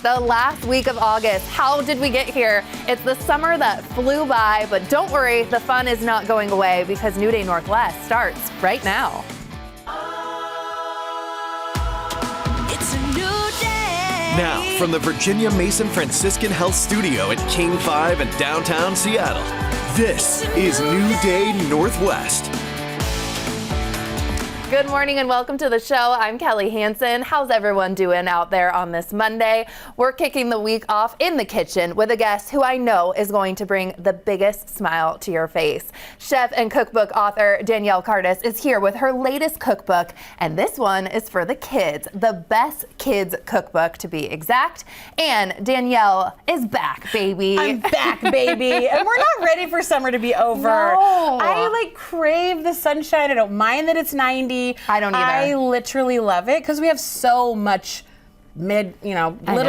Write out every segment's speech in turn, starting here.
The last week of August. How did we get here? It's the summer that flew by, but don't worry, the fun is not going away because New Day Northwest starts right now. It's a new day. Now, from the Virginia Mason Franciscan Health Studio at King 5 in downtown Seattle, this is New Day Northwest. Good morning and welcome to the show. I'm Kelly Hansen. How's everyone doing out there on this Monday? We're kicking the week off in the kitchen with a guest who I know is going to bring the biggest smile to your face. Chef and cookbook author Danielle Cardis is here with her latest cookbook, and this one is for the kids, the best kids cookbook to be exact. And Danielle is back, baby. I'm back, baby. And we're not ready for summer to be over. No. I crave the sunshine. I don't mind that it's 90. I don't either. I literally love it because we have so much little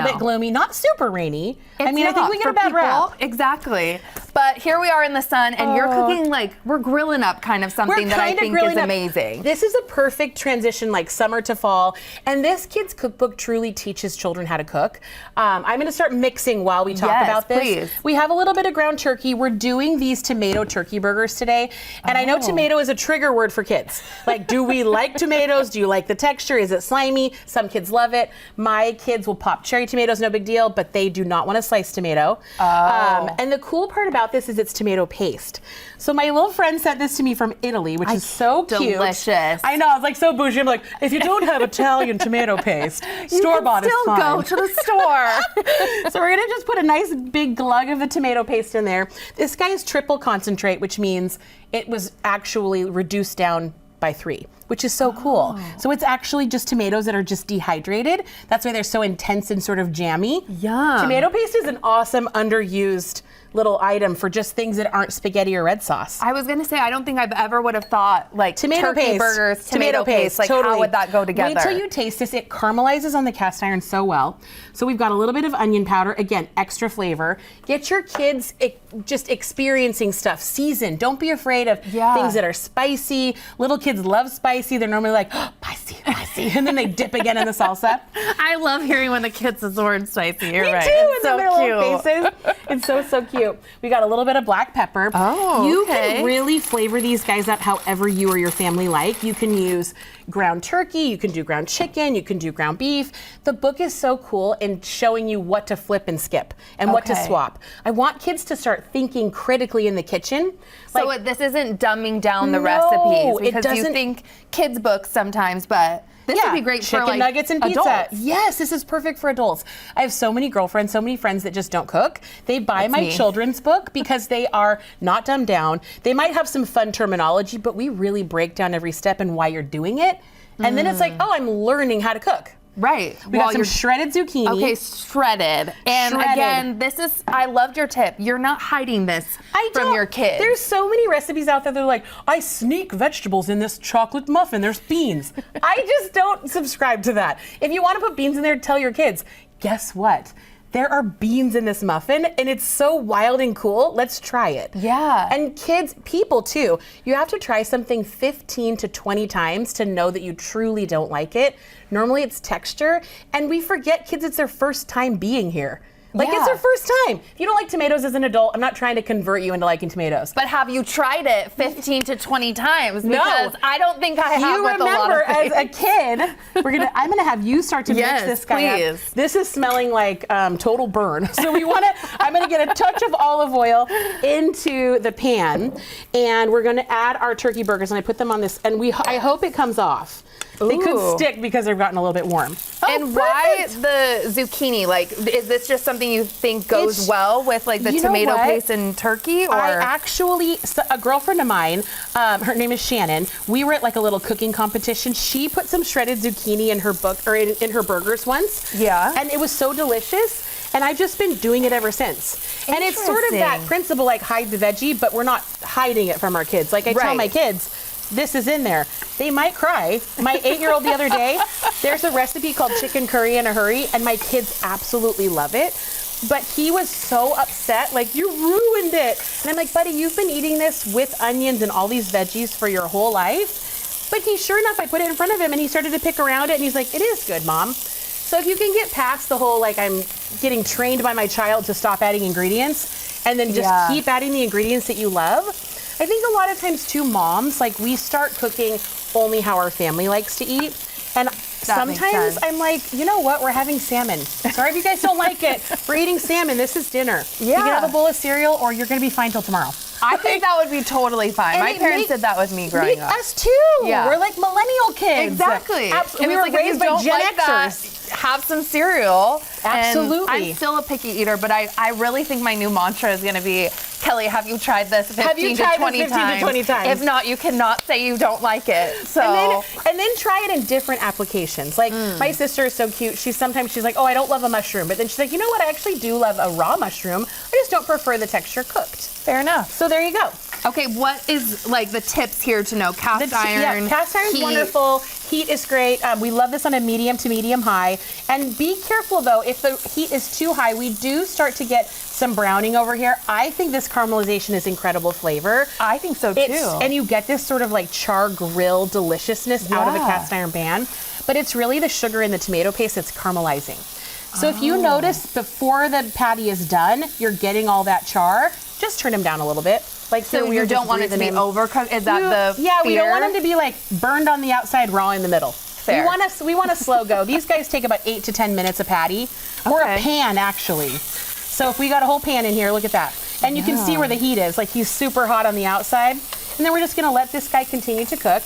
bit gloomy, not super rainy. I think we get a bad rap. Exactly. But here we are in the sun, and you're cooking we're grilling up kind of something that I think is amazing. This is a perfect transition, summer to fall. And this kid's cookbook truly teaches children how to cook. I'm going to start mixing while we talk about this. Please. We have a little bit of ground turkey. We're doing these tomato turkey burgers today. And I know tomato is a trigger word for kids. Do we like tomatoes? Do you like the texture? Is it slimy? Some kids love it. My kids will pop cherry tomatoes, no big deal, but they do not want a sliced tomato. And the cool part about this is it's tomato paste. So my little friend sent this to me from Italy, which is so cute. Delicious. I know, it's so bougie. I'm like, if you don't have Italian tomato paste, store-bought is fine. Still go to the store. So we're gonna just put a nice big glug of the tomato paste in there. This guy is triple concentrate, which means it was actually reduced down by 3, which is so cool. So it's actually just tomatoes that are just dehydrated. That's why they're so intense and sort of jammy. Yum. Tomato paste is an awesome underused little item for just things that aren't spaghetti or red sauce. I was gonna say, I don't think I've ever would have thought tomato turkey paste, burgers, tomato paste. Totally. How would that go together? Wait till you taste this. It caramelizes on the cast iron so well. So we've got a little bit of onion powder, again, extra flavor. Get your kids just experiencing stuff. Season. Don't be afraid of things that are spicy. Little kids love spicy. They're normally like, oh, spicy. And then they dip again in the salsa. I love hearing when the kids use the word spicy. You're Me right. too. It's and so then their little cute. faces. It's so cute. We got a little bit of black pepper. You can really flavor these guys up however you or your family like. You can use ground turkey, you can do ground chicken, you can do ground beef. The book is so cool in showing you what to flip and skip and what to swap. I want kids to start thinking critically in the kitchen. So this isn't dumbing down the recipes because you doesn't. think kids books sometimes, but this would be great chicken for nuggets and pizza. adults. Yes, this is perfect for adults. I have so many girlfriends, so many friends that just don't cook. They buy my children's book because they are not dumbed down. They might have some fun terminology, but we really break down every step and why you're doing it. And then it's like, oh, I'm learning how to cook. Right. We got some shredded zucchini. Okay, shredded. And again, I loved your tip. You're not hiding this from your kids. There's so many recipes out there that are like, I sneak vegetables in this chocolate muffin. There's beans. I just don't subscribe to that. If you want to put beans in there, tell your kids, guess what? There are beans in this muffin, and it's so wild and cool. Let's try it. Yeah. And kids, people too, you have to try something 15 to 20 times to know that you truly don't like it. Normally it's texture, and we forget kids, it's their first time being here. It's their first time. If you don't like tomatoes as an adult, I'm not trying to convert you into liking tomatoes. But have you tried it 15 to 20 times? Because I don't think I have. You with remember a lot of as a kid, I'm gonna have you start to mix this guy up. This is smelling like total burn. So I'm gonna get a touch of olive oil into the pan, and we're gonna add our turkey burgers, and I put them on this, and I hope it comes off. They could stick because they've gotten a little bit warm. And why the zucchini? Is this just something you think goes well with the tomato paste and turkey? Or A girlfriend of mine, her name is Shannon. We were at a little cooking competition. She put some shredded zucchini in her book or in her burgers once. Yeah. And it was so delicious. And I've just been doing it ever since. And it's sort of that principle, hide the veggie, but we're not hiding it from our kids. I tell my kids, this is in there. They might cry. My 8-year-old the other day, there's a recipe called chicken curry in a hurry, and my kids absolutely love it. But he was so upset, you ruined it. And I'm like, buddy, you've been eating this with onions and all these veggies for your whole life. But sure enough, I put it in front of him and he started to pick around it and he's like, it is good, Mom. So if you can get past the whole, like, I'm getting trained by my child to stop adding ingredients and then just keep adding the ingredients that you love. I think a lot of times too, moms, like, we start cooking only how our family likes to eat. And sometimes I'm like, you know what? We're having salmon. Sorry if you guys don't like it. We're eating salmon. This is dinner. You can have a bowl of cereal or you're going to be fine till tomorrow. I think that would be totally fine. My parents did that with me growing up. Us too. Yeah. We're like millennial kids. Exactly. We were raised by Gen Xers. Have some cereal. Absolutely. And I'm still a picky eater, but I really think my new mantra is going to be, Kelly, have you tried this 15 to 20 times? If not, you cannot say you don't like it. So and then try it in different applications. Like my sister is so cute. She's like, oh, I don't love a mushroom. But then she's like, you know what? I actually do love a raw mushroom. I just don't prefer the texture cooked. Fair enough. So there you go. Okay, what is like the tips here to know? Cast iron. Yeah, cast iron's wonderful. Heat is great. We love this on a medium to medium high. And be careful though, if the heat is too high, we do start to get some browning over here. I think this caramelization is incredible flavor. I think so too. And you get this sort of like char grill deliciousness out of a cast iron pan. But it's really the sugar in the tomato paste that's caramelizing. So if you notice before the patty is done, you're getting all that char, just turn them down a little bit. Like so you don't want it to be overcooked? Is that the fear? We don't want them to be like burned on the outside, raw in the middle. Fair. We want a slow go. These guys take about 8 to 10 minutes a patty, or a pan actually. So if we got a whole pan in here, look at that. And you can see where the heat is. Like he's super hot on the outside. And then we're just gonna let this guy continue to cook.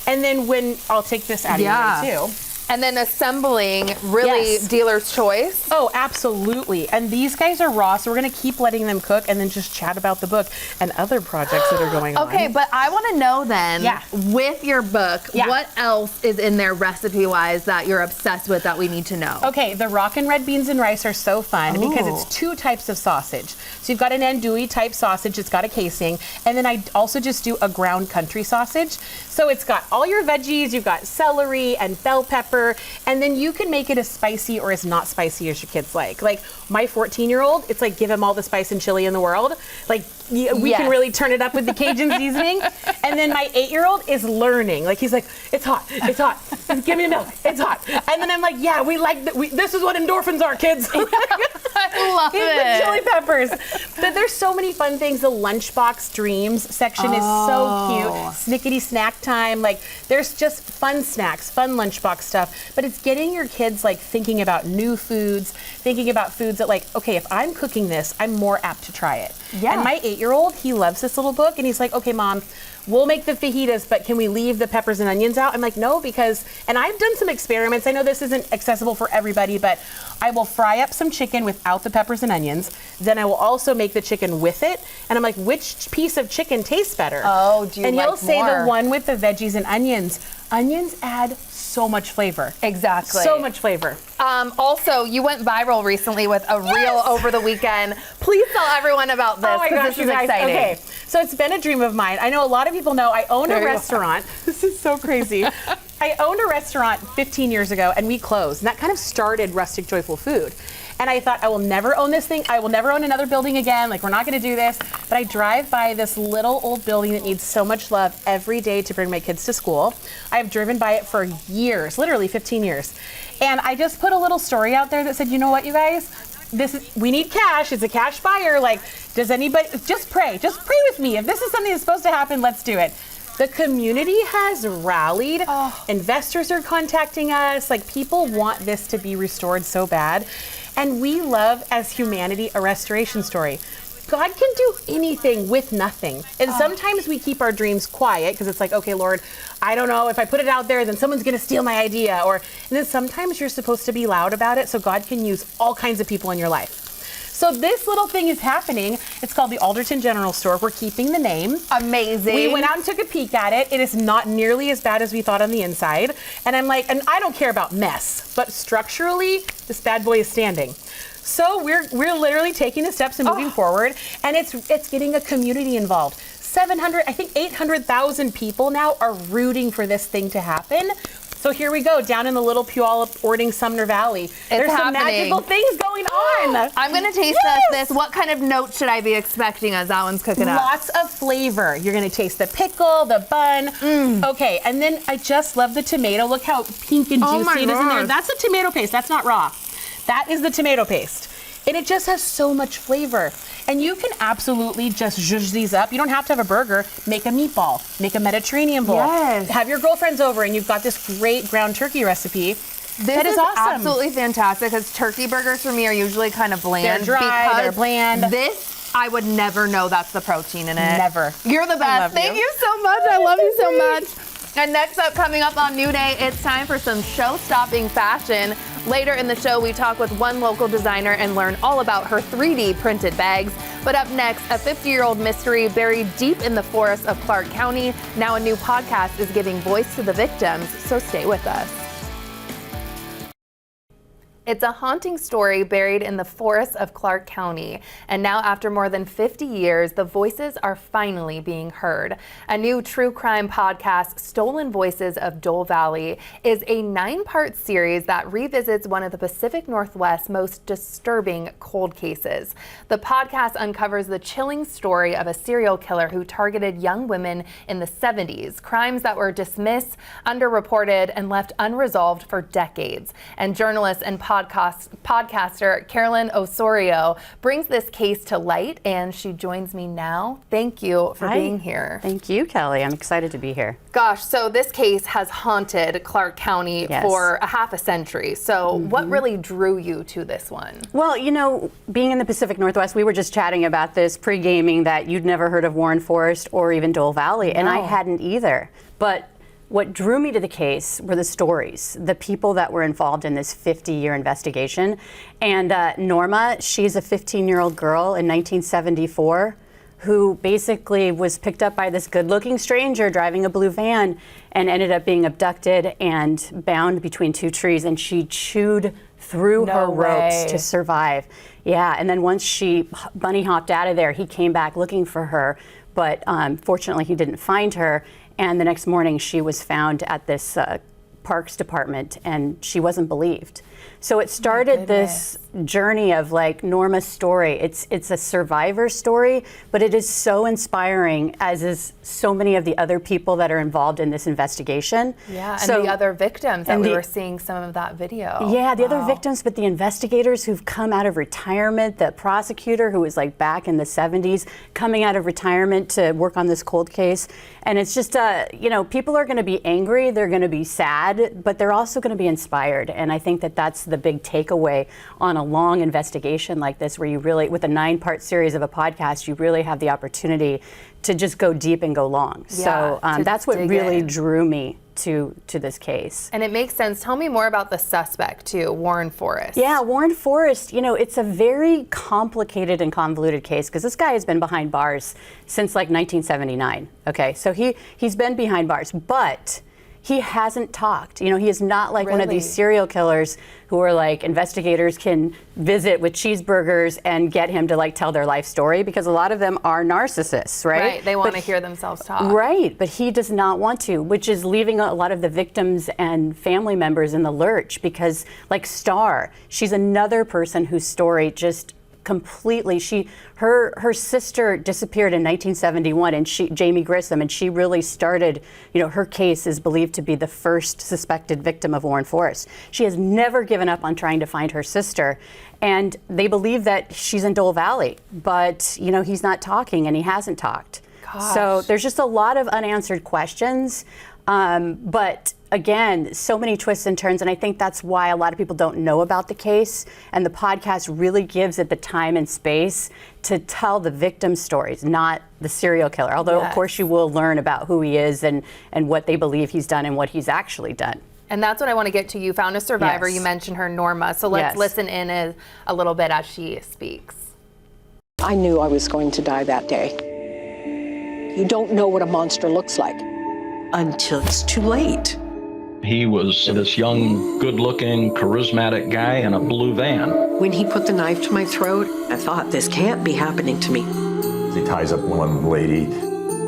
And then I'll take this out of here too. And then assembling, really dealer's choice. Oh, absolutely. And these guys are raw, so we're going to keep letting them cook and then just chat about the book and other projects that are going on. Okay, but I want to know then, with your book, what else is in there recipe-wise that you're obsessed with that we need to know? Okay, the rockin' red beans and rice are so fun because it's 2 types of sausage. So you've got an andouille type sausage, it's got a casing, and then I also just do a ground country sausage. So it's got all your veggies, you've got celery and bell pepper, and then you can make it as spicy or as not spicy as your kids like. Like my 14-year-old, it's like give him all the spice and chili in the world. Like we can really turn it up with the Cajun seasoning. And then my 8-year-old is learning. Like he's like, it's hot, give me milk, it's hot. And then I'm like, yeah, we like this is what endorphins are, kids. I love it. The chili peppers. But there's so many fun things. The lunchbox dreams section is so cute. Snickety snack time. Like there's just fun snacks, fun lunchbox stuff. But it's getting your kids like thinking about new foods, thinking about foods that like, okay, if I'm cooking this, I'm more apt to try it. Yeah. And my 8-year-old, he loves this little book and he's like, okay, Mom, we'll make the fajitas, but can we leave the peppers and onions out? I'm like, no, because, and I've done some experiments. I know this isn't accessible for everybody, but I will fry up some chicken without the peppers and onions. Then I will also make the chicken with it. And I'm like, which piece of chicken tastes better? Oh, do you and like he'll say more? The one with the veggies and onions. Onions add so much flavor. Exactly. So much flavor. Also, you went viral recently with a reel over the weekend. Please tell everyone about this. Oh my gosh, this is you guys. exciting. Okay, so it's been a dream of mine. I know a lot of people know I own a restaurant. This is so crazy. I owned a restaurant 15 years ago and we closed. And that kind of started Rustic Joyful Food. And I thought, I will never own this thing. I will never own another building again. Like, we're not going to do this. But I drive by this little old building that needs so much love every day to bring my kids to school. I've driven by it for years, literally 15 years. And I just put a little story out there that said, you know what, you guys? We need cash. It's a cash buyer. Like, does anybody, just pray with me. If this is something that's supposed to happen, let's do it. The community has rallied. Investors are contacting us. Like, people want this to be restored so bad. And we love, as humanity, a restoration story. God can do anything with nothing. And sometimes we keep our dreams quiet because it's like, okay, Lord, I don't know, if I put it out there, then someone's going to steal my idea. And then sometimes you're supposed to be loud about it so God can use all kinds of people in your life. So this little thing is happening. It's called the Alderton General Store. We're keeping the name. Amazing. We went out and took a peek at it. It is not nearly as bad as we thought on the inside. And I'm like, and I don't care about mess, but structurally, this bad boy is standing. So we're literally taking the steps and moving forward, and it's getting a community involved. 700, I think 800,000 people now are rooting for this thing to happen. So here we go, down in the little Puyallup, Ording, Sumner Valley. There's some magical things going going on? I'm gonna taste this. What kind of note should I be expecting as that one's cooking up? Lots of flavor. You're gonna taste the pickle, the bun. Okay, and then I just love the tomato. Look how pink and juicy it is in there. That's the tomato paste. That's not raw. That is the tomato paste. And it just has so much flavor. And you can absolutely just zhuzh these up. You don't have to have a burger. Make a meatball. Make a Mediterranean bowl. Yes. Have your girlfriends over and you've got this great ground turkey recipe. That is awesome. Absolutely fantastic, because turkey burgers for me are usually kind of bland. They're dry, they're bland. This, I would never know that's the protein in it. Never. You're the best. Thank you so much. I love you so much. And next up, coming up on New Day, it's time for some show-stopping fashion. Later in the show, we talk with one local designer and learn all about her 3D printed bags. But up next, a 50-year-old mystery buried deep in the forests of Clark County. Now a new podcast is giving voice to the victims, so stay with us. It's a haunting story buried in the forests of Clark County. And now, after more than 50 years, the voices are finally being heard. A new true crime podcast, Stolen Voices of Dole Valley, is a 9-part series that revisits one of the Pacific Northwest's most disturbing cold cases. The podcast uncovers the chilling story of a serial killer who targeted young women in the 70s, crimes that were dismissed, underreported, and left unresolved for decades. And journalist and podcaster Carolyn Ossorio brings this case to light, and she joins me now. Thank you for being here. Thank you, Kelly. I'm excited to be here. Gosh, so this case has haunted Clark County for a half a century. So what really drew you to this one? Well, you know, being in the Pacific Northwest, we were just chatting about this pre-gaming that you'd never heard of Warren Forest or even Dole Valley, and I hadn't either. But what drew me to the case were the stories, the people that were involved in this 50-year investigation. And Norma, she's a 15-year-old girl in 1974 who basically was picked up by this good-looking stranger driving a blue van and ended up being abducted and bound between 2 trees. And she chewed through her ropes to survive. Yeah, and then once she bunny hopped out of there, he came back looking for her. But fortunately, he didn't find her. And the next morning, she was found at this Parks Department, and she wasn't believed. So it started this journey of like Norma's story. It's a survivor story, but it is so inspiring, as is so many of the other people that are involved in this investigation. Yeah, and the other victims that we were seeing some of that video. Yeah, the other victims, but the investigators who've come out of retirement, the prosecutor who was like back in the 70s, coming out of retirement to work on this cold case. And it's just, you know, people are going to be angry, they're going to be sad, but they're also going to be inspired. And I think that that's the big takeaway on a long investigation like this, where you really, with a 9-part series of a podcast, you really have the opportunity to just go deep and go long. Yeah, so that's what really drew me to this case. And it makes sense. Tell me more about the suspect too, Warren Forest. Yeah, Warren Forest, you know, it's a very complicated and convoluted case because this guy has been behind bars since like 1979. Okay, so he's been behind bars, but he hasn't talked. You know, he is not like one of these serial killers who are like investigators can visit with cheeseburgers and get him to like tell their life story, because a lot of them are narcissists, right? Right, they want to hear themselves talk. Right, but he does not want to, which is leaving a lot of the victims and family members in the lurch, because like Star, she's another person whose story just completely, her sister disappeared in 1971, and Jamie Grissom, and she really started, you know, her case is believed to be the first suspected victim of Warren Forest. She has never given up on trying to find her sister, and they believe that she's in Dole Valley, but you know, he's not talking and he hasn't talked. Gosh. So there's just a lot of unanswered questions, but again, so many twists and turns, and I think that's why a lot of people don't know about the case, and the podcast really gives it the time and space to tell the victim stories, not the serial killer, although of course you will learn about who he is and what they believe he's done and what he's actually done. And that's what I want to get to. You found a survivor, you mentioned her, Norma, so let's listen in a little bit as she speaks. I knew I was going to die that day. You don't know what a monster looks like until it's too late. He was this young, good-looking, charismatic guy in a blue van. When he put the knife to my throat, I thought, this can't be happening to me. He ties up one lady,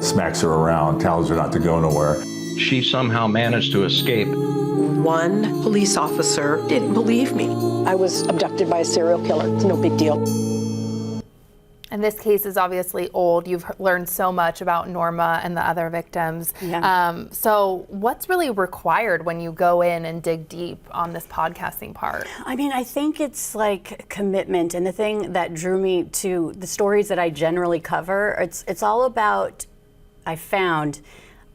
smacks her around, tells her not to go nowhere. She somehow managed to escape. One police officer didn't believe me. I was abducted by a serial killer. It's no big deal. And this case is obviously old. You've learned so much about Norma and the other victims. Yeah. So what's really required when you go in and dig deep on this podcasting part? I mean, I think it's like commitment. And the thing that drew me to the stories that I generally cover, it's all about, I found,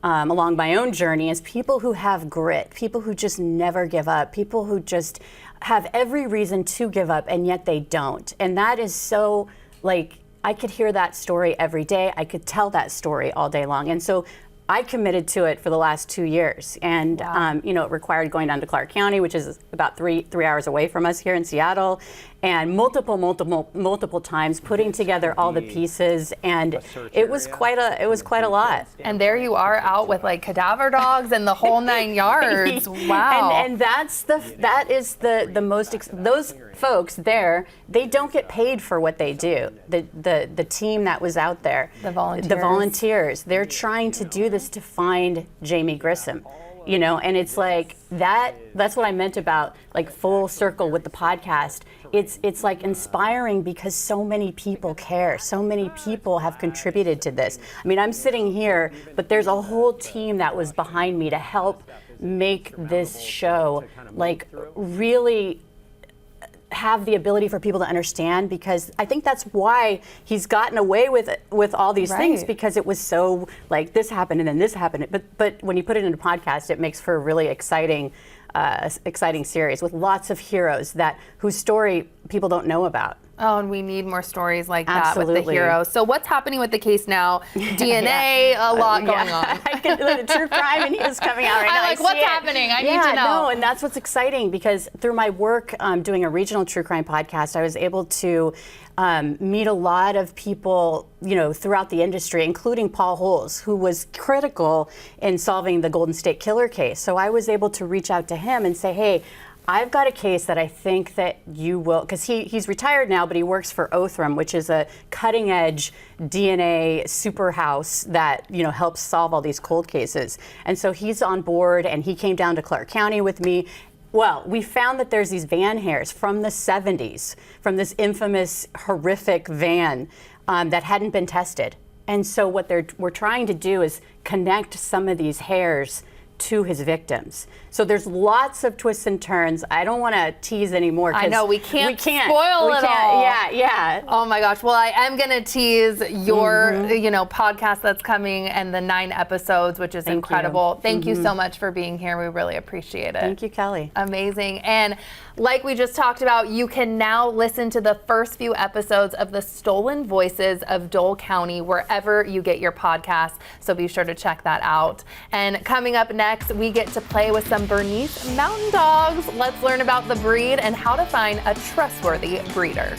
along my own journey, is people who have grit, people who just never give up, people who just have every reason to give up and yet they don't. And that is so, like, I could hear that story every day. I could tell that story all day long. And so I committed to it for the last 2 years. And, you know, it required going down to Clark County, which is about three hours away from us here in Seattle, and multiple times putting together all the pieces. And it was quite a lot. And there you are out with like cadaver dogs and the whole 9 yards. Wow. And that is the most, those folks there, they don't get paid for what they do. The team that was out there, the volunteers, they're trying to do this to find Jamie Grissom, you know, and it's like that's what I meant about like full circle with the podcast. It's like inspiring because so many people care. So many people have contributed to this. I mean, I'm sitting here, but there's a whole team that was behind me to help make this show like really have the ability for people to understand, because I think that's why he's gotten away with all these things, because it was so like this happened and then this happened. But when you put it in a podcast, it makes for a really exciting series with lots of heroes whose story people don't know about. Oh, and we need more stories like that Absolutely. with the heroes. So what's happening with the case now? DNA, a lot going on. The true crime and news coming out right now. I'm like, what's happening? I need to know. No, and that's what's exciting, because through my work doing a regional true crime podcast, I was able to meet a lot of people, you know, throughout the industry, including Paul Holes, who was critical in solving the Golden State Killer case. So I was able to reach out to him and say, hey, I've got a case that I think that you will, because he's retired now, but he works for Othram, which is a cutting-edge DNA super house that, you know, helps solve all these cold cases. And so he's on board, and he came down to Clark County with me. Well, we found that there's these van hairs from the 70s, from this infamous, horrific van that hadn't been tested. And so what we're trying to do is connect some of these hairs to his victims. So there's lots of twists and turns. I don't want to tease anymore. I know, we can't spoil it all. Yeah. Oh my gosh. Well, I am going to tease your, you know, podcast that's coming and the 9 episodes, which is incredible. Thank you so much for being here. We really appreciate it. Thank you, Kelly. Amazing. And like we just talked about, you can now listen to the first few episodes of the Stolen Voices of Dole County wherever you get your podcasts. So be sure to check that out. And coming up next, we get to play with some Bernese Mountain Dogs. Let's learn about the breed and how to find a trustworthy breeder.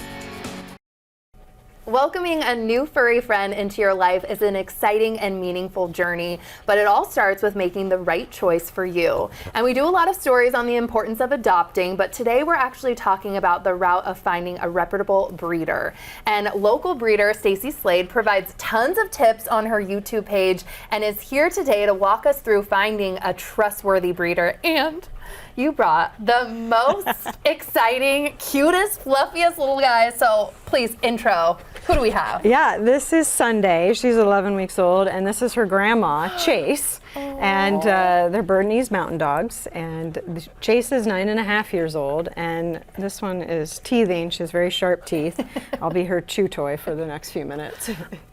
Welcoming a new furry friend into your life is an exciting and meaningful journey, but it all starts with making the right choice for you. And we do a lot of stories on the importance of adopting, but today we're actually talking about the route of finding a reputable breeder. And local breeder Stacy Slade provides tons of tips on her YouTube page and is here today to walk us through finding a trustworthy breeder. And you brought the most exciting, cutest, fluffiest little guy. So please, intro. Who do we have? Yeah, this is Sunday. She's 11 weeks old, and this is her grandma, Chase. And they're Bernese Mountain Dogs. And Chase is 9.5 years old, and this one is teething. She has very sharp teeth. I'll be her chew toy for the next few minutes.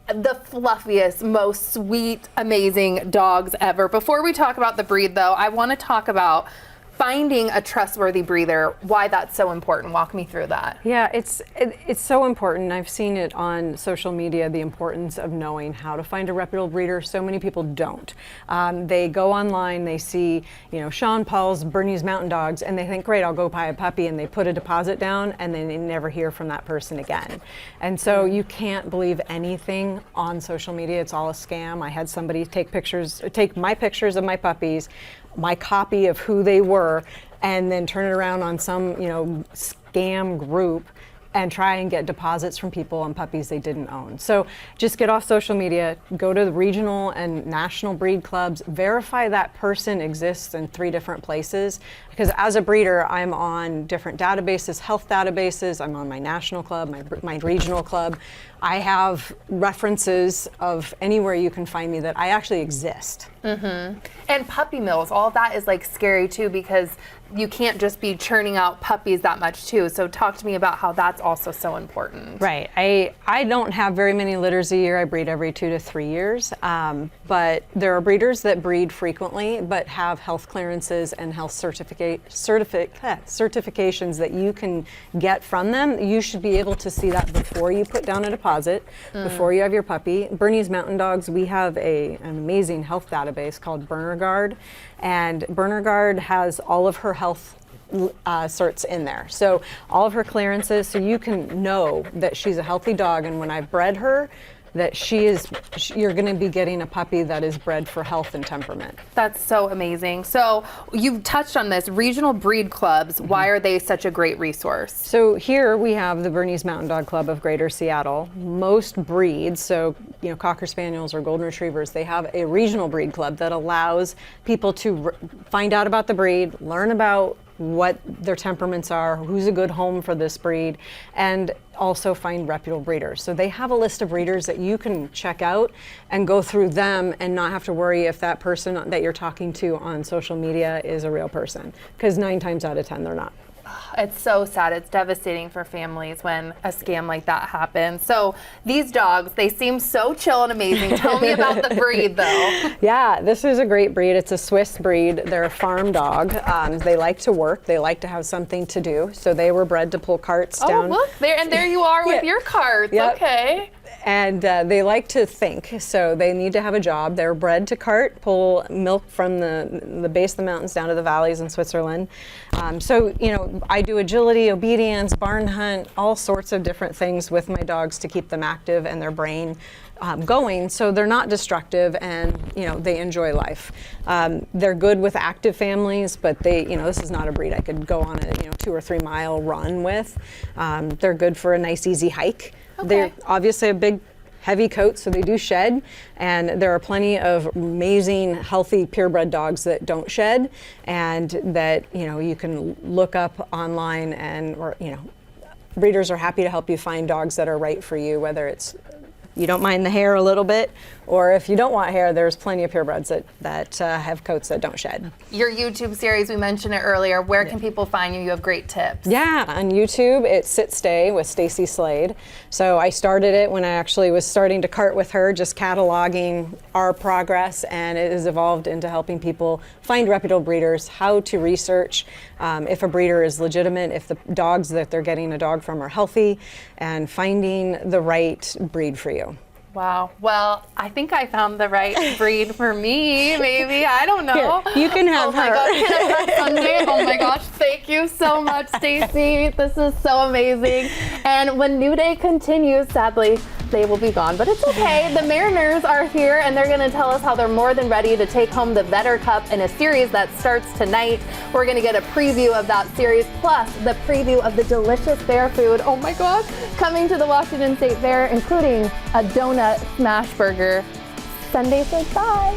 The fluffiest, most sweet, amazing dogs ever. Before we talk about the breed, though, I want to talk about finding a trustworthy breeder, why that's so important. Walk me through that. Yeah, it's so important. I've seen it on social media, the importance of knowing how to find a reputable breeder. So many people don't. They go online, they see, you know, Sean Paul's Bernese Mountain Dogs, and they think, great, I'll go buy a puppy, and they put a deposit down, and then they never hear from that person again. And so you can't believe anything on social media. It's all a scam. I had somebody take my pictures of my puppies, my copy of who they were, and then turn it around on some, you know, scam group and try and get deposits from people on puppies they didn't own. So just get off social media, go to the regional and national breed clubs, verify that person exists in 3 different places. Because as a breeder, I'm on different databases, health databases. I'm on my national club, my regional club. I have references of anywhere you can find me that I actually exist. And puppy mills, all of that is like scary too, because you can't just be churning out puppies that much too. So talk to me about how that's also so important. Right. I don't have very many litters a year. I breed every 2 to 3 years. But there are breeders that breed frequently but have health clearances and health certifications that you can get from them. You should be able to see that before you put down a deposit, before you have your puppy. Bernese Mountain Dogs, we have an amazing health database called BurnerGuard, and BurnerGuard has all of her health certs in there. So all of her clearances, so you can know that she's a healthy dog, and when I bred her, that you're going to be getting a puppy that is bred for health and temperament. That's so amazing. So you've touched on this, regional breed clubs. Why are they such a great resource? So here we have the Bernese Mountain Dog Club of Greater Seattle. Most breeds, so Cocker Spaniels or Golden Retrievers, they have a regional breed club that allows people to find out about the breed, learn about what their temperaments are, who's a good home for this breed, and also find reputable breeders. So they have a list of breeders that you can check out and go through them and not have to worry if that person that you're talking to on social media is a real person, because 9 times out of 10 they're not. It's so sad. It's devastating for families when a scam like that happens. So these dogs, they seem so chill and amazing. Tell me about the breed though. Yeah, this is a great breed. It's a Swiss breed. They're a farm dog. They like to work. They like to have something to do. So they were bred to pull carts down. Oh, look, there you are with your carts. Yep. Okay. And they like to think, so they need to have a job. They're bred to cart, pull milk from the base of the mountains down to the valleys in Switzerland. So, I do agility, obedience, barn hunt, all sorts of different things with my dogs to keep them active and their brain going, so they're not destructive, and they enjoy life. They're good with active families, but this is not a breed I could go on a 2 or 3 mile run with. They're good for a nice easy hike. Okay. They're obviously a big heavy coat, so they do shed, and there are plenty of amazing healthy purebred dogs that don't shed, and that you can look up online, and breeders are happy to help you find dogs that are right for you, whether it's you don't mind the hair a little bit, or if you don't want hair, there's plenty of purebreds that have coats that don't shed. Your YouTube series, we mentioned it earlier. Where can people find you? You have great tips. Yeah, on YouTube, it's Sit Stay with Stacy Slade. So I started it when I actually was starting to cart with her, just cataloging our progress, and it has evolved into helping people find reputable breeders, how to research if a breeder is legitimate, if the dogs that they're getting a dog from are healthy, and finding the right breed for you. Wow. Well, I think I found the right breed for me, maybe. I don't know. Here, you can have her. Oh my God, can I have Sunday? Oh my gosh, thank you so much, Stacy. This is so amazing. And when New Day continues, sadly, they will be gone, but it's okay. The Mariners are here, and they're going to tell us how they're more than ready to take home the Vetter Cup in a series that starts tonight. We're going to get a preview of that series, plus the preview of the delicious bear food. Oh my gosh, coming to the Washington State Fair, including a donut smash burger. Sunday says bye.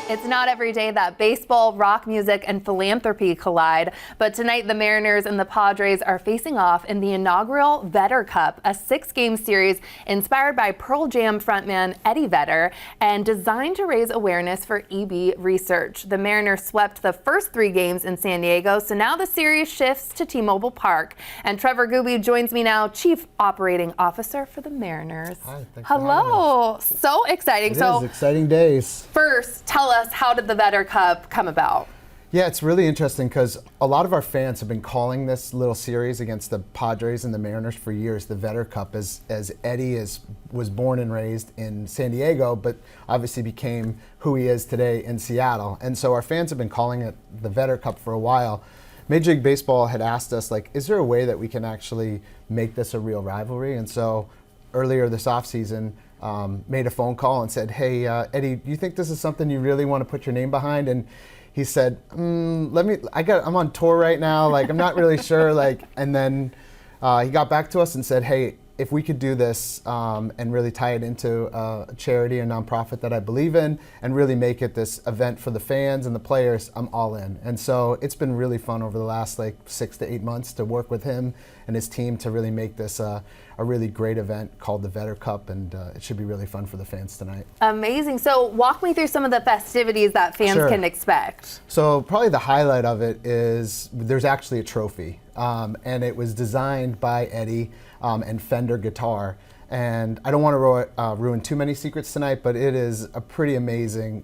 It's not every day that baseball, rock music, and philanthropy collide, but tonight the Mariners and the Padres are facing off in the inaugural Vetter Cup, a 6-game series inspired by Pearl Jam frontman Eddie Vedder and designed to raise awareness for EB research. The Mariners swept the first 3 games in San Diego, so now the series shifts to T-Mobile Park. And Trevor Gooby joins me now, Chief Operating Officer for the Mariners. Hi, thanks Hello. So exciting. It is exciting days. First, tell us, how did the Vetter Cup come about? Yeah, it's really interesting because a lot of our fans have been calling this little series against the Padres and the Mariners for years the Vetter Cup, as Eddie was born and raised in San Diego, but obviously became who he is today in Seattle. And so our fans have been calling it the Vetter Cup for a while. Major League Baseball had asked us, is there a way that we can actually make this a real rivalry? And so earlier this offseason, made a phone call and said, "Hey, Eddie, do you think this is something you really want to put your name behind?" And he said, I'm on tour right now. Like, I'm not really sure. Like, and then he got back to us and said, "Hey, if we could do this and really tie it into a charity, a nonprofit that I believe in, and really make it this event for the fans and the players, I'm all in." And so it's been really fun over the last 6 to 8 months to work with him and his team to really make this a really great event called the Vetter Cup, and it should be really fun for the fans tonight. Amazing. So walk me through some of the festivities that fans can expect. So probably the highlight of it is there's actually a trophy, and it was designed by Eddie and Fender Guitar. And I don't want to ruin too many secrets tonight, but it is a pretty amazing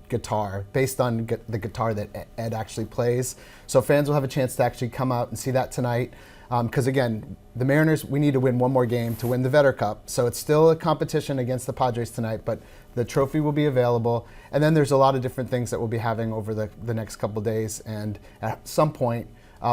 guitar based on the guitar that Ed actually plays. So fans will have a chance to actually come out and see that tonight. Because again, the Mariners, we need to win one more game to win the Vetter Cup. So it's still a competition against the Padres tonight, but the trophy will be available. And then there's a lot of different things that we'll be having over the next couple days. And at some point,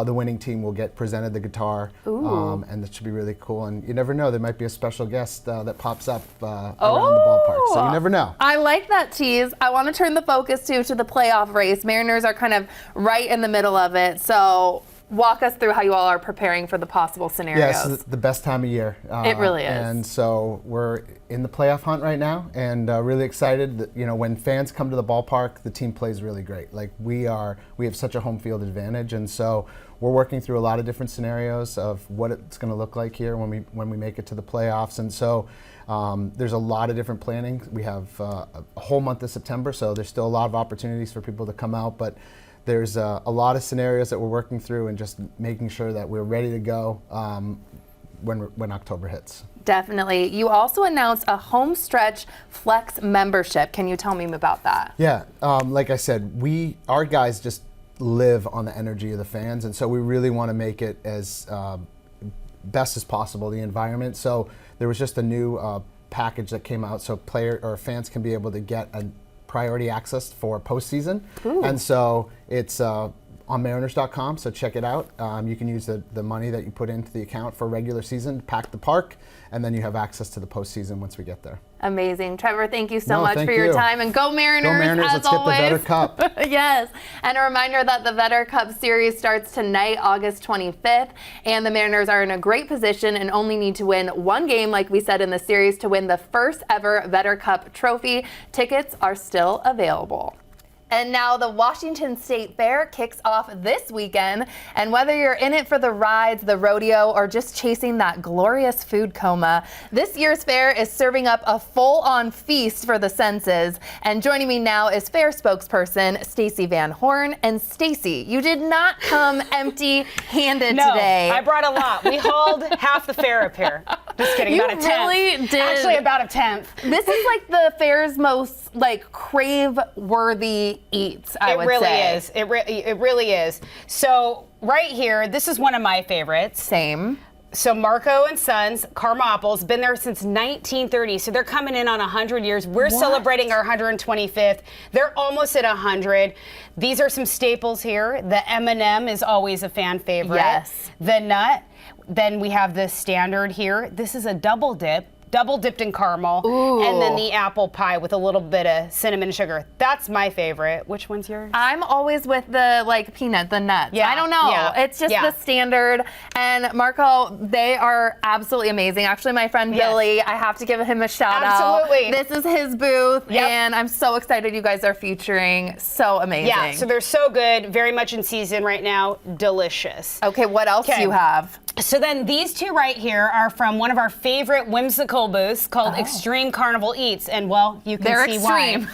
the winning team will get presented the guitar, and that should be really cool. And you never know, there might be a special guest that pops up around the ballpark, so you never know. I like that tease. I want to turn the focus to the playoff race. Mariners are kind of right in the middle of it, so walk us through how you all are preparing for the possible scenarios. Yeah, it's the best time of year. It really is. And so we're in the playoff hunt right now, and really excited that, when fans come to the ballpark, the team plays really great. Like we have such a home field advantage, and so we're working through a lot of different scenarios of what it's going to look like here when we make it to the playoffs. And so there's a lot of different planning. We have a whole month of September, so there's still a lot of opportunities for people to come out, but there's a lot of scenarios that we're working through and just making sure that we're ready to go when October hits. Definitely. You also announced a home stretch flex membership. Can you tell me about that? Yeah, like I said, our guys just live on the energy of the fans, and so we really want to make it as best as possible, the environment. So there was just a new package that came out, so fans can be able to get a priority access for postseason. And so it's on Mariners.com, so check it out. You can use the money that you put into the account for regular season, pack the park, and then you have access to the postseason once we get there. Amazing. Trevor, thank you so much for your time, and go Mariners, go Mariners, as let's always. Get the Vetter Cup. Yes, and a reminder that the Vetter Cup series starts tonight, August 25th, and the Mariners are in a great position and only need to win one game, like we said in the series, to win the first ever Vetter Cup trophy. Tickets are still available. And now the Washington State Fair kicks off this weekend, and whether you're in it for the rides, the rodeo, or just chasing that glorious food coma, this year's fair is serving up a full-on feast for the senses. And joining me now is fair spokesperson Stacy Van Horn. And Stacy, you did not come empty-handed today. No, I brought a lot. We hauled half the fair up here. Just kidding, about a tenth. You really did. Actually, about a tenth. This is like the fair's most crave-worthy eats, I would say. It really is. So right here, this is one of my favorites. Same. So Marco and Sons, Karma Apples, been there since 1930. So they're coming in on 100 years. We're celebrating our 125th. They're almost at 100. These are some staples here. The M&M is always a fan favorite. Yes. The nut. Then we have the standard here. This is a double dipped in caramel. Ooh. And then the apple pie with a little bit of cinnamon sugar. That's my favorite. Which one's yours? I'm always with the peanut, the nuts. Yeah. I don't know. Yeah. It's just the standard. And Marco, they are absolutely amazing. Actually, my friend Billy, I have to give him a shout out. This is his booth, and I'm so excited you guys are featuring. So amazing. Yeah, so they're so good. Very much in season right now. Delicious. Okay, what else do you have? So then these two right here are from one of our favorite whimsical booths called Extreme Carnival Eats. And well, you can see why.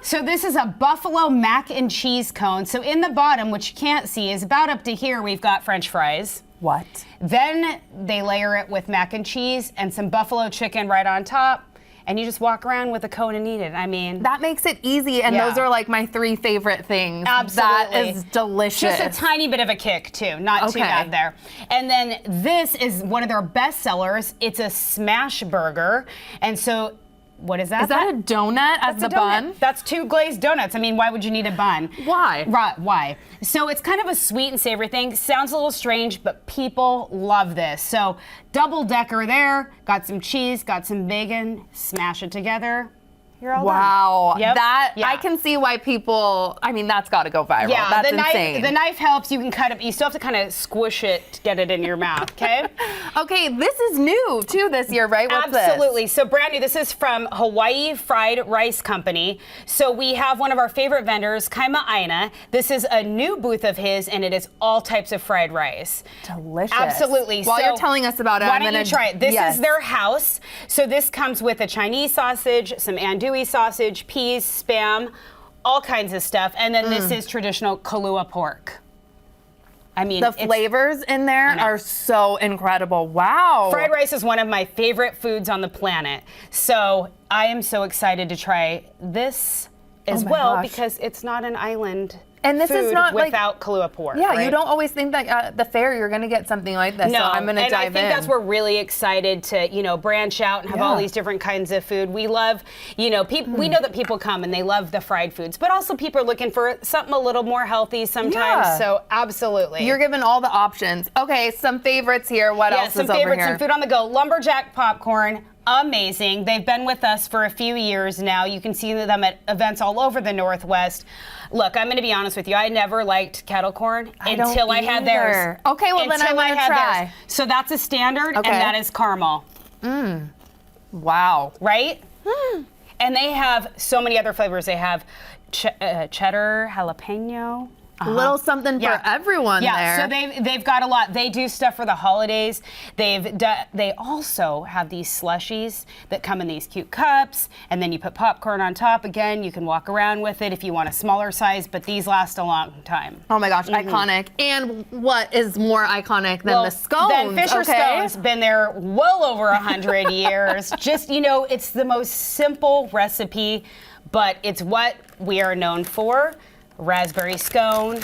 So this is a buffalo mac and cheese cone. So in the bottom, which you can't see, is about up to here, we've got French fries. What? Then they layer it with mac and cheese and some buffalo chicken right on top. And you just walk around with a cone and eat it. I mean, that makes it easy, and those are like my three favorite things. Absolutely. That is delicious. Just a tiny bit of a kick too, not too bad there. And then this is one of their best sellers. It's a smash burger, and so What is that? Is that a donut as the bun? That's 2 glazed donuts. I mean, why would you need a bun? Why? Right, why? So it's kind of a sweet and savory thing. Sounds a little strange, but people love this. So double decker there, got some cheese, got some bacon, smash it together. You're all wow. done. Yep. That, Yeah. I can see why people, I mean, that's got to go viral. Yeah, that's the insane. the knife helps. You can cut it. You still have to kind of squish it to get it in your mouth, okay? Okay, this is new too this year, right? What's Absolutely. this? So brand new. This is from Hawaii Fried Rice Company. So we have one of our favorite vendors, Kaima Aina. This is a new booth of his, and it is all types of fried rice. Delicious. Absolutely. While So you're telling us about it, why I'm don't gonna you try it? This yes. is their house. So this comes with a Chinese sausage, some andouille sausage, peas, spam, all kinds of stuff. And then this is traditional Kahlua pork. I mean, the flavors in there are so incredible. Wow. Fried rice is one of my favorite foods on the planet. So I am so excited to try this as well because it's not an island. And this is food not without Kahlua pork. Yeah, right? you don't always think that at the fair you're going to get something like this. No, so I'm going to dive in. And I think that's we're really excited to, branch out and have all these different kinds of food. We love, people. We know that people come and they love the fried foods, but also people are looking for something a little more healthy sometimes. Yeah. So absolutely. You're given all the options. Okay, some favorites here. What else some is over favorites, here? some food on the go. Lumberjack popcorn. Amazing. They've been with us for a few years now. You can see them at events all over the Northwest. Look, I'm going to be honest with you. I never liked kettle corn until I had theirs. Okay, well then I'm going to try. Theirs. So that's a standard, and that is caramel. Wow. Right? And they have so many other flavors. They have cheddar, jalapeno. A little something for everyone there. So they've got a lot. They do stuff for the holidays. They also have these slushies that come in these cute cups, and then you put popcorn on top. Again, you can walk around with it if you want a smaller size, but these last a long time. Oh my gosh, iconic. And what is more iconic than the scones? Then Fisher Scones, been there well over 100 years. Just, it's the most simple recipe, but it's what we are known for. Raspberry scone,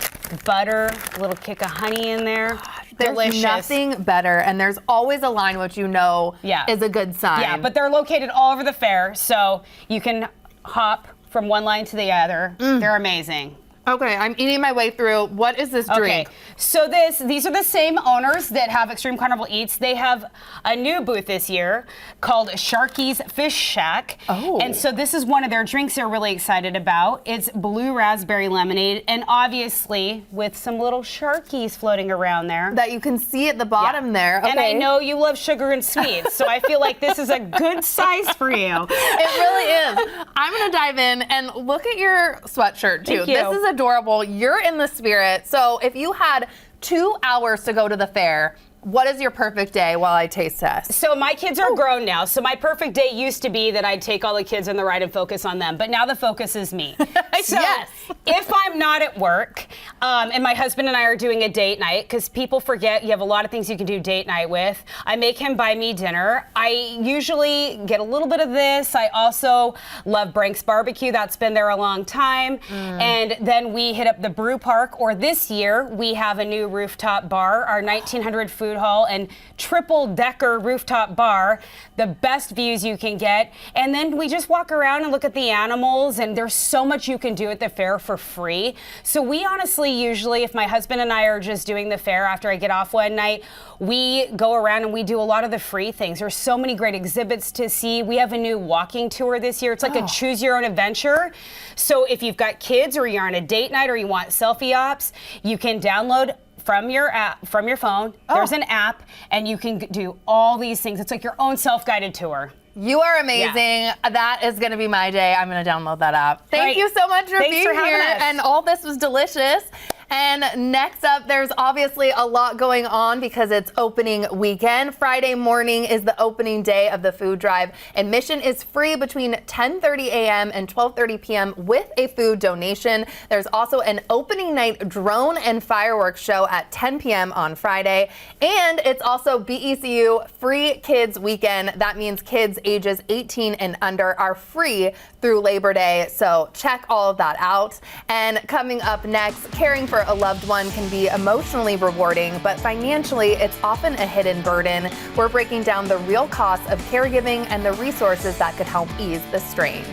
butter, a little kick of honey in there. There's Delicious. nothing better, and there's always a line which is a good sign. Yeah, but they're located all over the fair, so you can hop from one line to the other. They're amazing. Okay, I'm eating my way through. What is this drink? Okay, so these are the same owners that have Extreme Carnival Eats. They have a new booth this year called Sharky's Fish Shack. Oh. And so this is one of their drinks they're really excited about. It's blue raspberry lemonade, and obviously with some little sharkies floating around there. That you can see at the bottom there. Okay. And I know you love sugar and sweets, so I feel like this is a good size for you. It really is. I'm going to dive in and look at your sweatshirt too. Thank you. This is adorable. You're in the spirit. So if you had 2 hours to go to the fair, what is your perfect day while I taste test? So my kids are grown now, so my perfect day used to be that I'd take all the kids on the ride and focus on them, but now the focus is me. So yes. If I'm not at work, and my husband and I are doing a date night, because people forget you have a lot of things you can do date night with, I make him buy me dinner. I usually get a little bit of this. I also love Brank's Barbecue. That's been there a long time. And then we hit up the Brew Park, or this year we have a new rooftop bar, our 1900 food hall and triple-decker rooftop bar, the best views you can get. And then we just walk around and look at the animals, and there's so much you can do at the fair for free. So we honestly usually, if my husband and I are just doing the fair after I get off one night, we go around and we do a lot of the free things. There's so many great exhibits to see. We have a new walking tour this year. It's like a choose your own adventure. So if you've got kids or you're on a date night or you want selfie ops, you can download from your app, from your phone. There's an app, and you can do all these things. It's like your own self-guided tour. You are amazing. Yeah. That is going to be my day. I'm going to download that app. Thank you so much for being here. And all this was delicious. And next up, there's obviously a lot going on because it's opening weekend. Friday morning is the opening day of the food drive. Admission is free between 10:30 a.m. and 12:30 p.m. with a food donation. There's also an opening night drone and fireworks show at 10 p.m. on Friday. And it's also BECU Free Kids Weekend. That means kids ages 18 and under are free through Labor Day. So check all of that out. And coming up next, caring for for a loved one can be emotionally rewarding, but financially, it's often a hidden burden. We're breaking down the real costs of caregiving and the resources that could help ease the strain.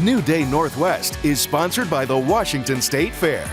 New Day Northwest is sponsored by the Washington State Fair.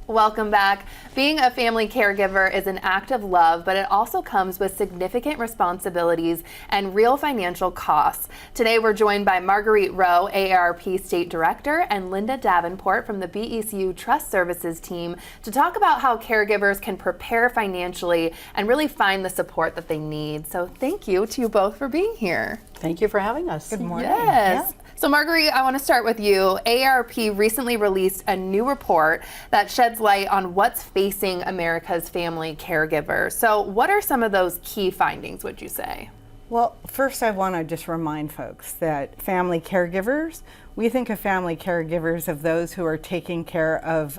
Welcome back. Being a family caregiver is an act of love, but it also comes with significant responsibilities and real financial costs. Today, we're joined by Marguerite Rowe, AARP State Director, and Linda Davenport from the BECU Trust Services team to talk about how caregivers can prepare financially and really find the support that they need. So thank you to you both for being here. Thank you for having us. Good morning. Yes. Yeah. So Marguerite, I want to start with you. AARP recently released a new report that sheds light on what's facing America's family caregivers. So what are some of those key findings, would you say? Well, first I want to just remind folks that family caregivers, we think of family caregivers of those who are taking care of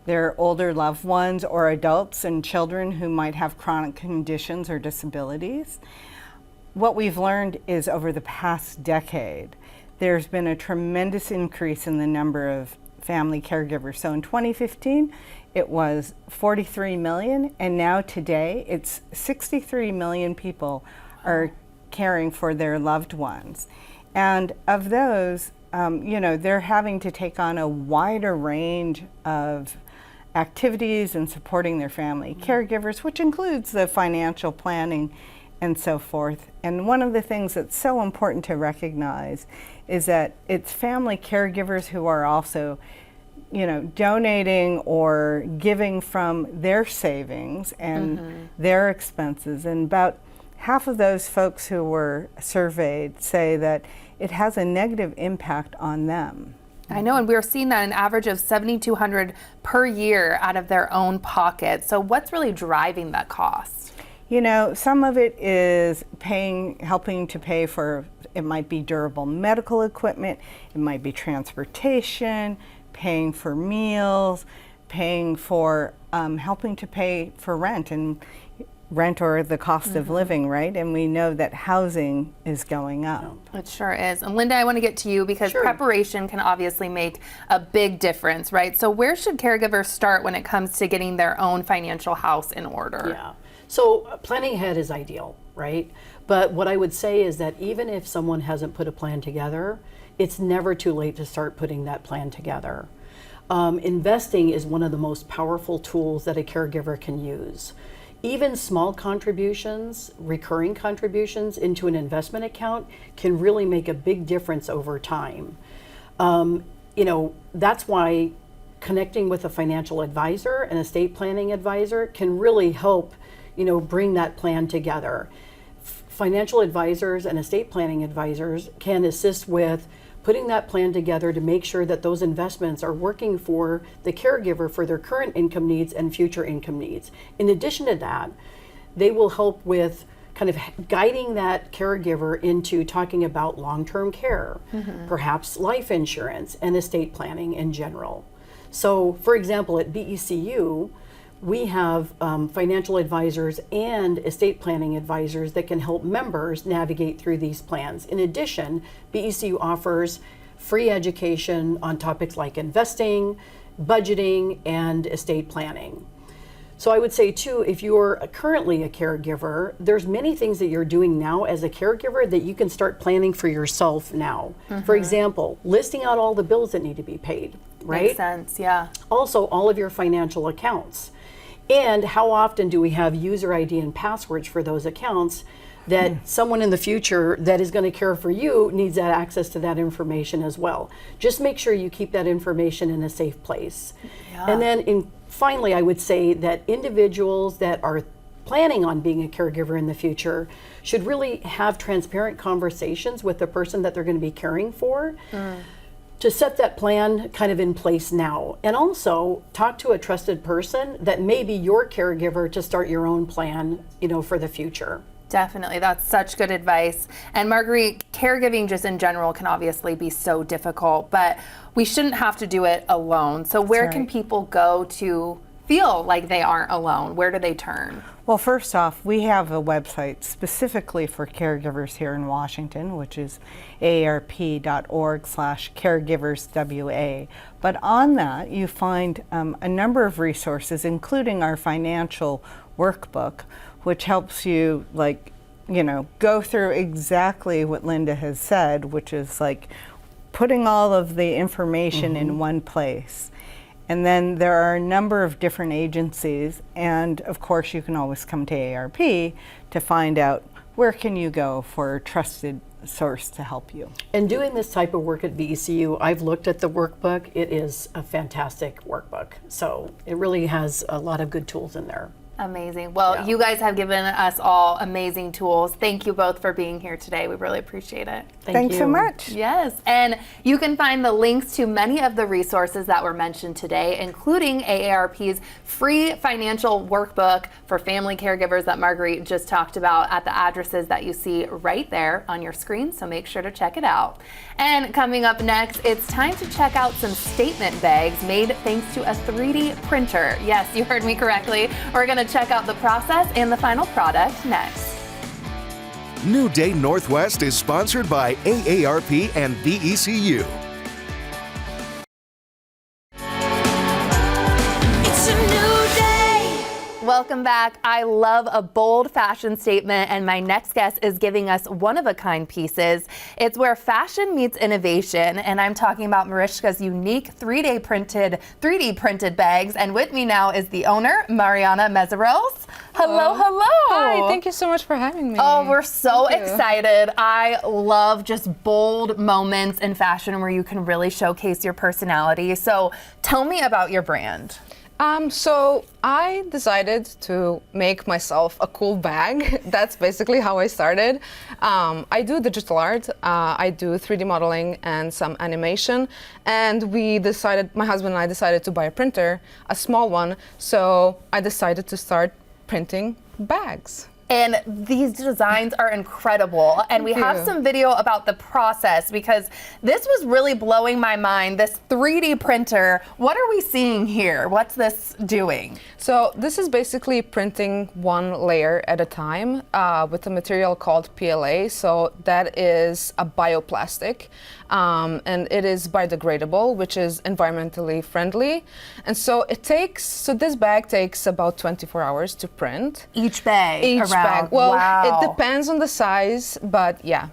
their older loved ones or adults and children who might have chronic conditions or disabilities. What we've learned is over the past decade, there's been a tremendous increase in the number of family caregivers. So in 2015, it was 43 million, and now today it's 63 million people are caring for their loved ones. And of those, they're having to take on a wider range of activities and supporting their family caregivers, which includes the financial planning and so forth. And one of the things that's so important to recognize is that it's family caregivers who are also, donating or giving from their savings and their expenses. And about half of those folks who were surveyed say that it has a negative impact on them. I know, and we're seeing that an average of $7,200 per year out of their own pocket. So what's really driving that cost? Some of it is helping to pay for, it might be durable medical equipment, it might be transportation, paying for meals, paying for, helping to pay for rent or the cost of living, right? And we know that housing is going up. It sure is. And Linda, I want to get to you because preparation can obviously make a big difference, right? So where should caregivers start when it comes to getting their own financial house in order? Yeah. So planning ahead is ideal, right? But what I would say is that even if someone hasn't put a plan together, it's never too late to start putting that plan together. Investing is one of the most powerful tools that a caregiver can use. Even small contributions, recurring contributions into an investment account can really make a big difference over time. That's why connecting with a financial advisor, an estate planning advisor, can really help bring that plan together. Financial advisors and estate planning advisors can assist with putting that plan together to make sure that those investments are working for the caregiver for their current income needs and future income needs. In addition to that, they will help with kind of guiding that caregiver into talking about long-term care, perhaps life insurance and estate planning in general. So, for example, at BECU, we have financial advisors and estate planning advisors that can help members navigate through these plans. In addition, BECU offers free education on topics like investing, budgeting, and estate planning. So I would say too, if you're currently a caregiver, there's many things that you're doing now as a caregiver that you can start planning for yourself now. For example, listing out all the bills that need to be paid, right? Makes sense, yeah. Also, all of your financial accounts. And how often do we have user ID and passwords for those accounts that someone in the future that is going to care for you needs that access to that information as well. Just make sure you keep that information in a safe place. And then finally, I would say that individuals that are planning on being a caregiver in the future should really have transparent conversations with the person that they're going to be caring for. To set that plan kind of in place now. And also talk to a trusted person that may be your caregiver to start your own plan, for the future. Definitely, that's such good advice. And Marguerite, caregiving just in general can obviously be so difficult, but we shouldn't have to do it alone. So where can people go to feel like they aren't alone? Where do they turn? Well, first off, we have a website specifically for caregivers here in Washington, which is aarp.org/caregiverswa. But on that, you find a number of resources, including our financial workbook, which helps you, like, you know, go through exactly what Linda has said, which is like putting all of the information in one place. And then there are a number of different agencies, and of course you can always come to AARP to find out where can you go for a trusted source to help you. And doing this type of work at VECU, I've looked at the workbook. It is a fantastic workbook. So it really has a lot of good tools in there. Amazing. Well, you guys have given us all amazing tools. Thank you both for being here today. We really appreciate it. Thanks so much. Yes, and you can find the links to many of the resources that were mentioned today, including AARP's free financial workbook for family caregivers that Marguerite just talked about, at the addresses that you see right there on your screen, so make sure to check it out. And coming up next, it's time to check out some statement bags made thanks to a 3D printer. Yes, you heard me correctly. We're going to check out the process and the final product next. New Day Northwest is sponsored by AARP and VECU. It's a new day. Welcome back. I love a bold fashion statement, and my next guest is giving us one-of-a-kind pieces. It's where fashion meets innovation, and I'm talking about Marishka's unique 3D printed bags. And with me now is the owner, Mariana Meseros. Hello, hello. Hi, thank you so much for having me. Oh, we're so excited. I love just bold moments in fashion where you can really showcase your personality. So tell me about your brand. So I decided to make myself a cool bag. That's basically how I started. I do digital art, I do 3D modeling and some animation, and my husband and I decided to buy a printer, a small one, so I decided to start printing bags. And these designs are incredible. And we have some video about the process, because this was really blowing my mind. This 3D printer, what are we seeing here? What's this doing? So this is basically printing one layer at a time with a material called PLA. So that is a bioplastic. And it is biodegradable, which is environmentally friendly. And so this bag takes about 24 hours to print. Each bag? Each bag. Well, wow. It depends on the size, but yeah.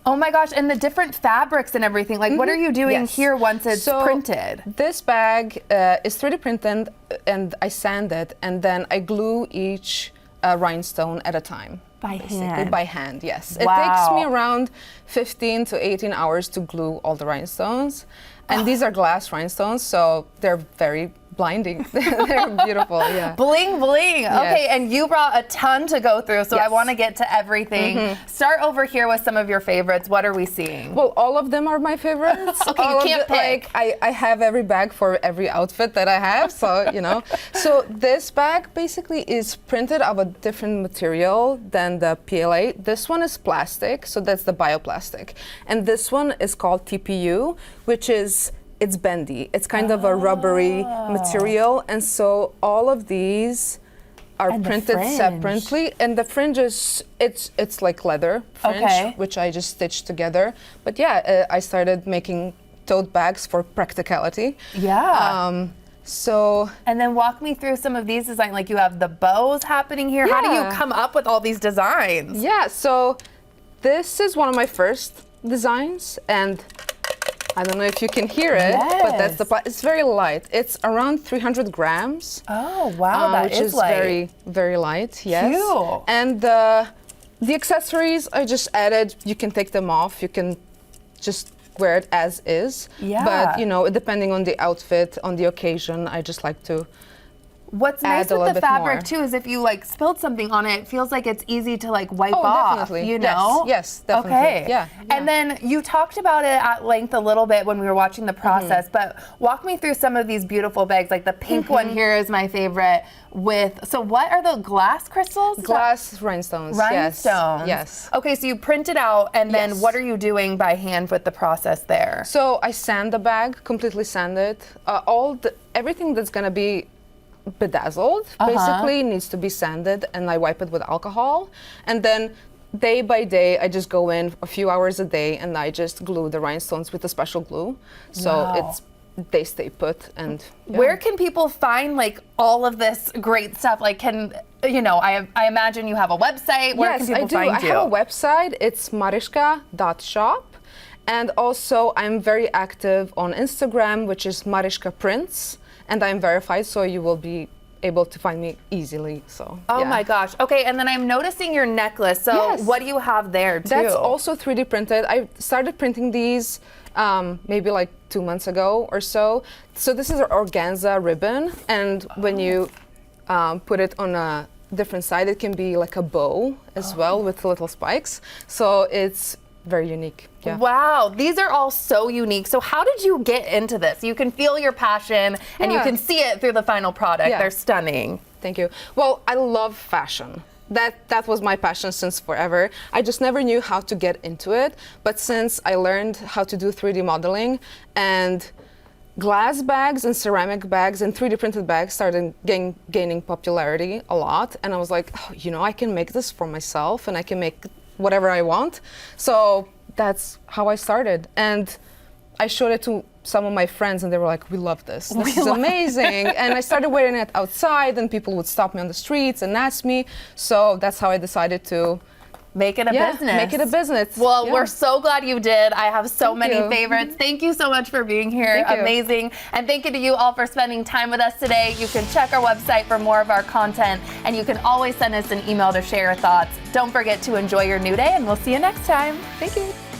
Oh my gosh, and the different fabrics and everything. Like, what are you doing here once it's printed? This bag is 3D printed, and I sand it, and then I glue each rhinestone at a time. By hand? By hand, yes. Wow. It takes me around 15 to 18 hours to glue all the rhinestones. And these are glass rhinestones, so they're very blinding. They're beautiful, yeah. Bling, bling. Yes. Okay, and you brought a ton to go through, so I want to get to everything. Start over here with some of your favorites. What are we seeing? Well, all of them are my favorites. Okay, you can't pick. I have every bag for every outfit that I have, so, you know. So this bag basically is printed of a different material than the PLA. This one is plastic, so that's the bioplastic. And this one is called TPU, which is it's bendy. It's kind of a rubbery material, and so all of these are printed separately. And the fringe is it's like leather fringe, which I just stitched together. But yeah, I started making tote bags for practicality. Yeah. And then walk me through some of these designs. Like, you have the bows happening here. How do you come up with all these designs? Yeah. So this is one of my first designs, and I don't know if you can hear it, but that's it's very light. It's around 300 grams. Oh, wow, which is light. Very, very light, yes. Cute. And the accessories I just added, you can take them off. You can just wear it as is. Yeah. But, you know, depending on the outfit, on the occasion, I just like to What's nice with the fabric too is if you like spilled something on it, it feels like it's easy to like wipe off. Definitely. You know? Yes, definitely. Okay. Yeah. And then you talked about it at length a little bit when we were watching the process, but walk me through some of these beautiful bags. Like the pink one here is my favorite. So what are the glass crystals? Glass rhinestones. Rhinestones. Yes. Okay, so you print it out, and then what are you doing by hand with the process there? So I sand the bag, completely sand it. Everything that's gonna be bedazzled. Basically, needs to be sanded, and I wipe it with alcohol. And then day by day, I just go in a few hours a day, and I just glue the rhinestones with a special glue. So they stay put. And where can people find like all of this great stuff? Like, I imagine you have a website. Where can people find you? I have a website. It's marishka.shop. And also, I'm very active on Instagram, which is Marishka Prints, and I'm verified, so you will be able to find me easily. So. Oh my gosh. Okay, and then I'm noticing your necklace. So what do you have there too? That's also 3D printed. I started printing these maybe like 2 months ago or so. So this is an organza ribbon, and when you put it on a different side, it can be like a bow as well with little spikes. So it's very unique. Yeah. Wow, these are all so unique. So how did you get into this? You can feel your passion and you can see it through the final product. They're stunning. Thank you. Well, I love fashion. That was my passion since forever. I just never knew how to get into it. But since I learned how to do 3D modeling, and glass bags and ceramic bags and 3D printed bags started gaining popularity a lot. And I was like, I can make this for myself, and I can make whatever I want. So that's how I started. And I showed it to some of my friends, and they were like, we love this. This is amazing. And I started wearing it outside, and people would stop me on the streets and ask me. So that's how I decided to make it a business. Make it a business. Well, we're so glad you did. I have so many favorites. Thank you so much for being here. Amazing. And thank you to you all for spending time with us today. You can check our website for more of our content, and you can always send us an email to share your thoughts. Don't forget to enjoy your new day, and we'll see you next time. Thank you.